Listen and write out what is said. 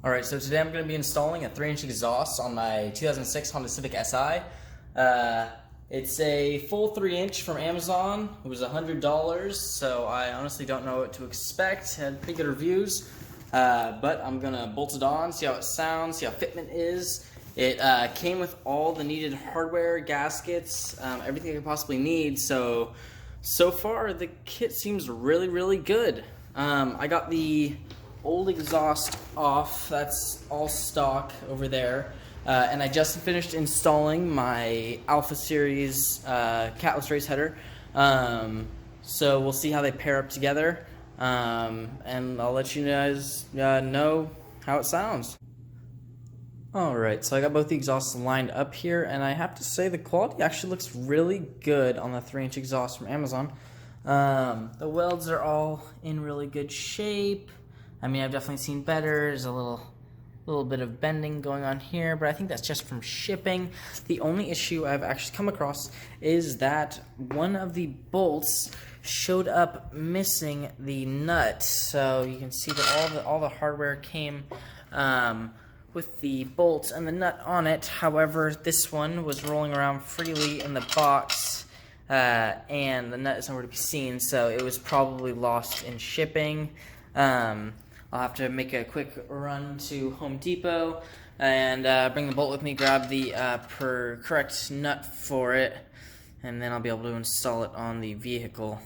Alright, so today I'm going to be installing a 3-inch exhaust on my 2006 Honda Civic Si. It's a full 3-inch from Amazon. It was $100, so I honestly don't know what to expect. Had pretty good reviews, but I'm going to bolt it on, see how it sounds, see how fitment is. It came with all the needed hardware, gaskets, everything I could possibly need, so far the kit seems really good. I got the old exhaust off, that's all stock over there, and I just finished installing my Alpha Series catless race header, so we'll see how they pair up together, and I'll let you guys know how it sounds. Alright, so I got both the exhausts lined up here, and I have to say the quality actually looks really good on the 3-inch exhaust from Amazon. The welds are all in really good shape. I mean, I've definitely seen better. There's a little bit of bending going on here, but I think that's just from shipping. The only issue I've actually come across is that one of the bolts showed up missing the nut. So you can see that all the hardware came with the bolt and the nut on it. However, this one was rolling around freely in the box, and the nut is nowhere to be seen, so it was probably lost in shipping. I'll have to make a quick run to Home Depot and bring the bolt with me, grab the correct nut for it, and then I'll be able to install it on the vehicle.